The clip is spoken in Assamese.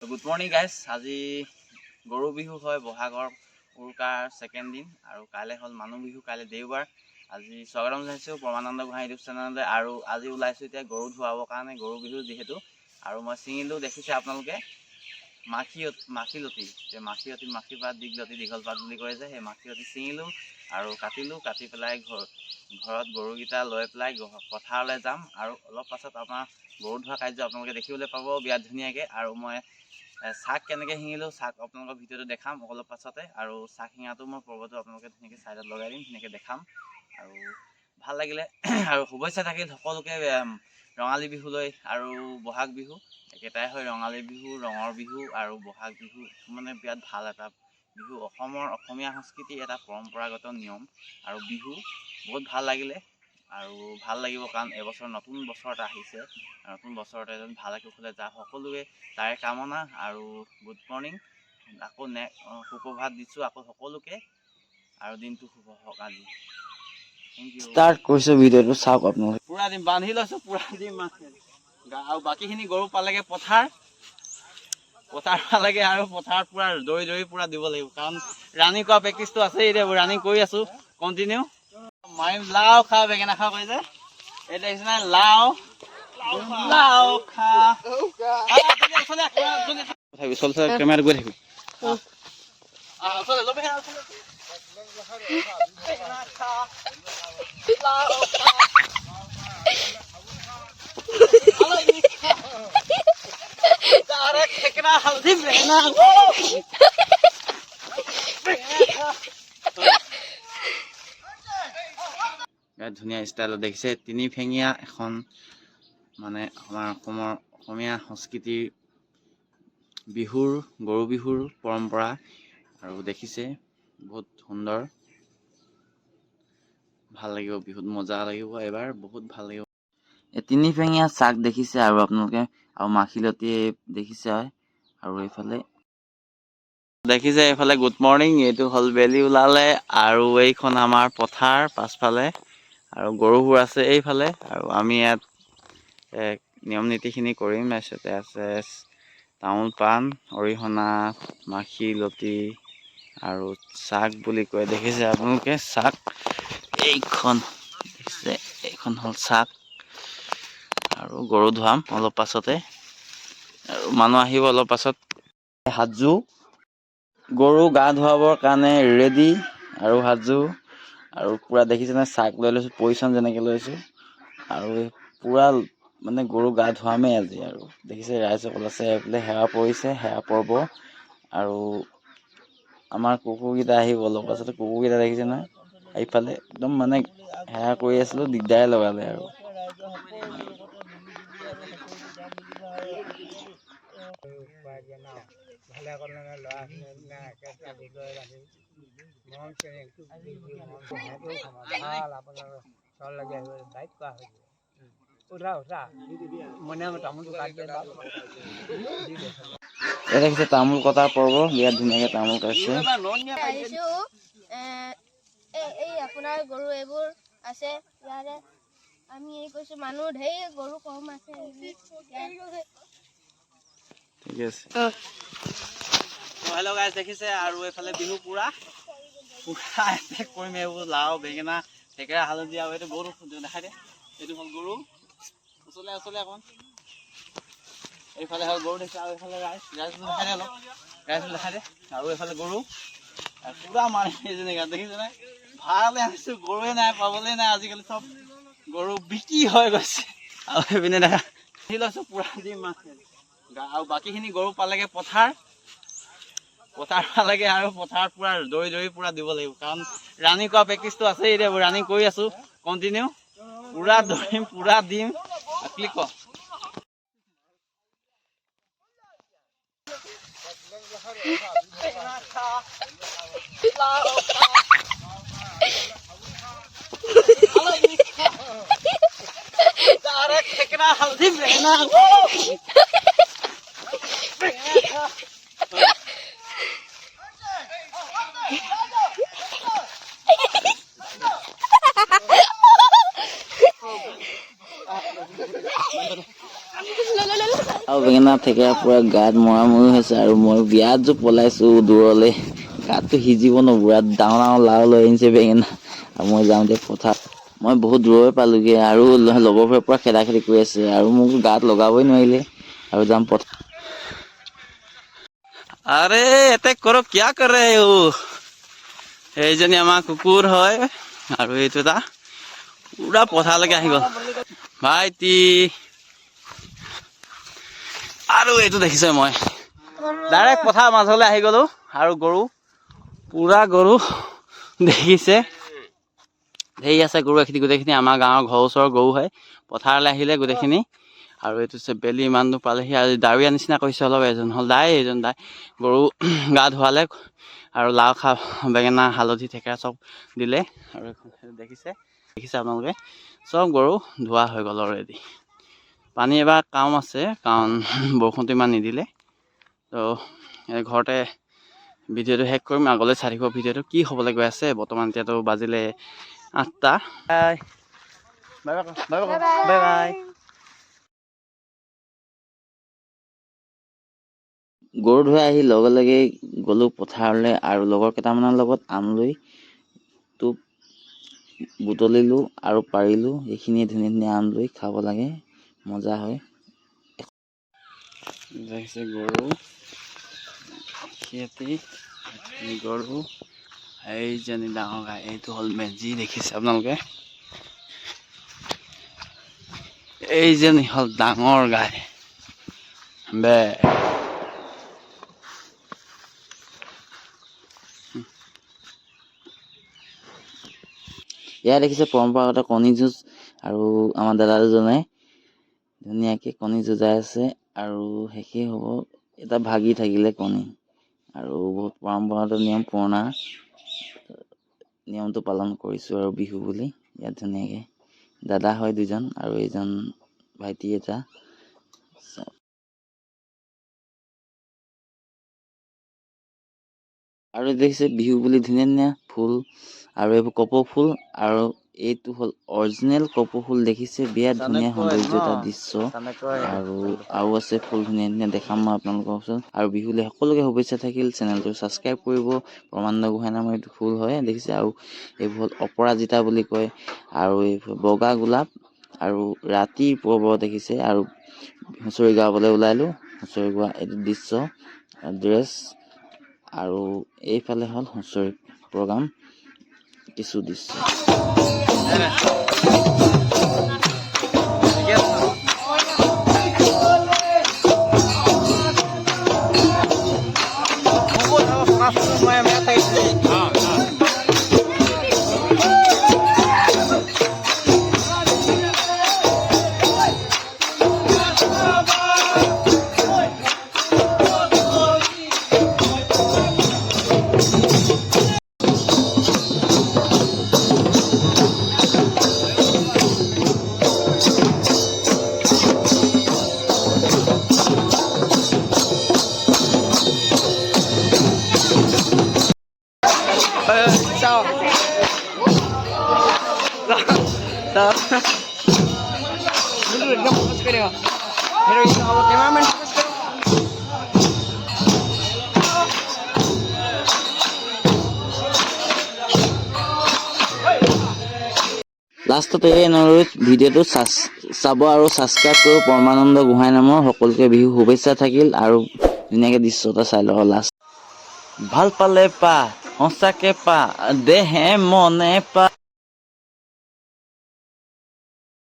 Good morning guys. আজি গৰু বিহু হয় বহাগৰ উৰুকাৰ সেকেন্ড দিন আৰু কাইলে হল মানুহ বিহু কাইলে দেওবাৰ। আজি স্বাগতম জনাইছো পৰমানন্দ গোহাঁই ইউটিউব চেনেললৈ আৰু আজি ওলাইছো এতিয়া গৰু ধুৱাবৰ কাৰণে গৰু বিহু যিহেতু আৰু মই চিঙিলো দেখিছে আপোনালোকে মাখিলতি যে মাখি পাত দীঘলতি দীঘল পাত বুলি কয় যে সেই মাখিলতি চিঙিলো আৰু কাটি পেলাই ঘৰত গৰুকেইটা লৈ পেলাই পথাৰলৈ যাম আৰু অলপ পাছত আপোনাৰ গৰু ধোৱা কাৰ্য আপোনালোকে দেখিবলৈ পাব বিৰাট ধুনীয়াকৈ আৰু মই শাক কেনেকৈ শিঙিলোঁ শাক আপোনালোকৰ ভিডিঅ'টো দেখাম অলপ পাছতে আৰু শাক শিঙাটো মই পৰ্বটো আপোনালোকে ধুনীয়াকৈ ছাইডত লগাই দিম ধুনীয়াকৈ দেখাম আৰু ভাল লাগিলে আৰু শুভেচ্ছা থাকিল সকলোকে ৰঙালী বিহুলৈ আৰু বহাগ বিহু একেটাই হয় ৰঙালী বিহু ৰঙৰ বিহু আৰু বহাগ বিহু মানে বিৰাট ভাল এটা বিহু অসমীয়া সংস্কৃতিৰ এটা পৰম্পৰাগত নিয়ম আৰু বিহু বহুত ভাল লাগিলে আৰু ভাল লাগিব কাৰণ এবছৰ নতুন বছৰ এটা আহিছে নতুন বছৰতে যেন ভালে কুশলে যায় সকলোৱে তাৰে কামনা আৰু গুড মৰ্নিং আকৌ সুপ্ৰভাত দিছোঁ আকৌ সকলোকে আৰু দিনটো শুভ হওক আজি ষ্টাৰ্ট কৰিছোঁ ভিডিঅ'টো চাওক আপোনালোকে পুৰা দিম বান্ধি লৈছোঁ পুৰা দিম আৰু বাকীখিনি গৰু পালেগে পথাৰ পালেগে আৰু পথাৰত পুৰা দৌৰি পুৰা দিব লাগিব কাৰণ ৰানিং কৰা প্ৰেক্টিচটো আছে এতিয়া ৰানিং কৰি আছোঁ কণ্টিনিউ মাৰিম লাও খা বেঙেনা খা কয় যে এই দেখিছে নাই লাও খা চল কেমেৰা গৈ থাকিবি ধুনীয়া ষ্টাইলত দেখিছে তিনি ফেঙীয়া এখন মানে আমাৰ অসমীয়া সংস্কৃতিৰ বিহুৰ গৰু বিহুৰ পৰম্পৰা আৰু দেখিছে বহুত সুন্দৰ ভাল লাগিব বিহুত মজা লাগিব এবাৰ বহুত ভাল লাগিব এই তিনি ফেঙীয়া চাক দেখিছে আৰু আপোনালোকে আৰু মাখিলতি দেখিছে আৰু এইফালে দেখিছে এইফালে গুড মৰ্ণিং এইটো হ'ল বেলি ওলালে আৰু এইখন আমাৰ পথাৰ পাছফালে আৰু গৰুবোৰ আছে এইফালে আৰু আমি ইয়াত নিয়ম নীতিখিনি কৰিম তাৰপিছতে আছে তামোল পাণ অৰিহণা মাখিলতি আৰু চাক বুলি কয় দেখিছে আপোনালোকে চাক এইখন দেখিছে এইখন হ'ল চাক আৰু গৰু ধোৱাম অলপ পাছতে আৰু মানুহ আহিব অলপ পাছত হাতজো গৰু গা ধুৱাবৰ কাৰণে ৰেডি আৰু হাতজো আৰু পুৰা দেখিছে নে চাক লৈ লৈছোঁ পজিশ্যন যেনেকৈ লৈছোঁ আৰু পুৰা মানে গৰু গা ধুৱামেই আজি আৰু দেখিছে ৰাইজসকল আছে এইফালে সেৱা পৰিছে সেৱা পৰ্ব আৰু আমাৰ কুকুৰকেইটা আহিব অলপ পাছতে কুকুৰকেইটা দেখিছে নহয় এইফালে একদম মানে সেৱা কৰি আছিলোঁ দিগদাৰে লগালে আৰু দেখিছে তামোল কটাৰ পৰ্ব বিৰাট ধুনীয়াকৈ তামোল কাটিছে এই আপোনাৰ গৰু এইবোৰ আছে ইয়াৰে আমি কৈছো মানুহ ঢেৰ গৰু কম আছে ঠিক আছে হেল্ল' গাইজ দেখিছে আৰু এইফালে বিহু পুৰা এটেক কৰিম এইবোৰ লাও বেঙেনা থেকেৰা হালধি আৰু এইটো গৰু দেখাই দিয়ে এইটো হ'ল গৰু ওচৰলৈ অকণ এইফালে হ'ল গৰু দেখিছে আৰু এইফালে ৰাইজ দেখাই দিয়ে অলপ ৰাইজ দেখাই দিয়ে আৰু এইফালে গৰু পুৰা মাৰি জেগাত দেখিছে নাই ভালে আনিছোঁ গৰুৱে নাই পাবলৈ নাই আজিকালি চব গৰু বিক্ৰী হৈ গৈছে আৰু সেইপিনে দেখা লৈছোঁ পুৰা দিম আৰু বাকীখিনি গৰু পালেগে পথাৰ পালেগে আৰু পথাৰত পুৰা দৌৰি পুৰা দিব লাগিব কাৰণ ৰানিং কৰা প্ৰেক্টিচটো আছে এতিয়া ৰানিং কৰি আছোঁ কণ্টিনিউ পুৰা দৌৰিম পুৰা দিম ক্লিক কৰ হালধি বেঙেনা লাও বেঙেনা থেকেৰা পুৰা গাত মৰামৰি হৈছে আৰু মই বিয়াত যে পলাইছোঁ দূৰলৈ গাতটো সিজিব নপুৰা ডাঙৰ ডাঙৰ লাও লৈ আনিছে বেঙেনা আৰু মই যাওঁতে পথাৰ মই বহুত দূৰলৈ পালোঁগৈ আৰু লগৰবোৰে পুৰা খেদা খেদি কৰি আছে আৰু মোক গাত লগাবই নোৱাৰিলে আৰু যাম পথাৰ আৰে এটেক কৰক কিয়া কৰ ৰহে হো এইজনী আমাৰ কুকুৰ হয় আৰু এইটো এটা পুৰা পথাৰলৈকে আহি গ'ল ভাইটি আৰু এইটো দেখিছে মই ডাইৰেক্ট পথাৰ মাজলৈ আহি গ'লো আৰু গৰু পুৰা গৰু দেখিছে ধেই আছে গৰু এখিনি গোটেইখিনি আমাৰ গাঁৱৰ ঘৰৰ ওচৰৰ গৰু হয় পথাৰলৈ আহিলে গোটেইখিনি আৰু এইটো হৈছে বেলি ইমান দূৰ পালেহি আৰু দাৱৰীয়া নিচিনা কৰিছে অলপ এজন হ'ল দাই এইজন দাই গৰু গা ধোৱালে আৰু লাও খা বেঙেনা হালধি থেকেৰা চব দিলে আৰু দেখিছে আপোনালোকে চব গৰু ধোৱা হৈ গ'ল অলৰেডি পানী এবাৰ কাম আছে কাৰণ বৰষুণটো ইমান নিদিলে তো ঘৰতে ভিডিঅ'টো শেষ কৰিম আগলৈ চাই থাকিব ভিডিঅ'টো কি হ'বলৈ গৈ আছে বৰ্তমান এতিয়াতো বাজিলে 8টা বাই বাই বাই বাই গৰু ধুৱাই আহি লগে লগে গ'লোঁ পথাৰলৈ আৰু লগৰ কেইটামানৰ লগত আমলৈ টোপ বুটলিলোঁ আৰু পাৰিলোঁ এইখিনিয়ে ধুনীয়া ধুনীয়া আমলৈ খাব লাগে মজা হয় দেখিছে গৰু খেতি গৰু এইজনী ডাঙৰ গাই এইটো হ'ল মেজি দেখিছে আপোনালোকে এইজনী হ'ল ডাঙৰ গাই বে ইয়াত দেখিছে পৰম্পৰাগত কণী যুঁজ আৰু আমাৰ দাদা দুজনে ধুনীয়াকৈ কণী যুঁজাই আছে আৰু শেষেই হ'ব এটা ভাগি থাকিলে কণী আৰু বহুত পৰম্পৰাগত নিয়ম পুৰণা নিয়মটো পালন কৰিছোঁ আৰু বিহু বুলি ইয়াত ধুনীয়াকৈ দাদা হয় দুজন আৰু এইজন ভাইটি এটা আৰু দেখিছে বিহু বুলি ধুনীয়া ধুনীয়া ফুল আৰু এইবোৰ কপৌ ফুল আৰু এইটো হ'ল অৰিজিনেল কপৌ ফুল দেখিছে বিৰাট ধুনীয়া সৌন্দৰ্য এটা দৃশ্য আৰু আছে ফুল ধুনীয়া ধুনীয়া দেখাম মই আপোনালোকৰ ওচৰত আৰু বিহুলৈ সকলোকে শুভেচ্ছা থাকিল চেনেলটো ছাবস্ক্ৰাইব কৰিব প্ৰমানন্দ গোহাঁই নামৰ এইটো ফুল হয় দেখিছে আৰু এইবোৰ হ'ল অপৰাজিতা বুলি কয় আৰু এইবোৰ বগা গোলাপ আৰু ৰাতিৰ পোহৰ দেখিছে আৰু হুঁচৰি গাবলৈ ওলালোঁ হুঁচৰি গোৱা এইটো দৃশ্য ড্ৰেছ আৰু এইফালে হ'ল হুঁচৰি প্ৰগ্ৰাম কিছু দৃশ্য Sao? Sao? Dulu dia fokus ke dia. Hero ini kalau cameraman fokus ke. লাষ্টত এই অনুৰোধ ভিডিঅ'টো চাব আৰু ছাবস্ক্ৰাইব কৰিব পৰমানন্দ গোহাঁই নামৰ সকলোকে বিহু শুভেচ্ছা থাকিল আৰু ধুনীয়াকৈ দৃশ্য এটা চাই লওক লাষ্ট ভাল পালে পা সঁচাকে পা দেহে মনে পা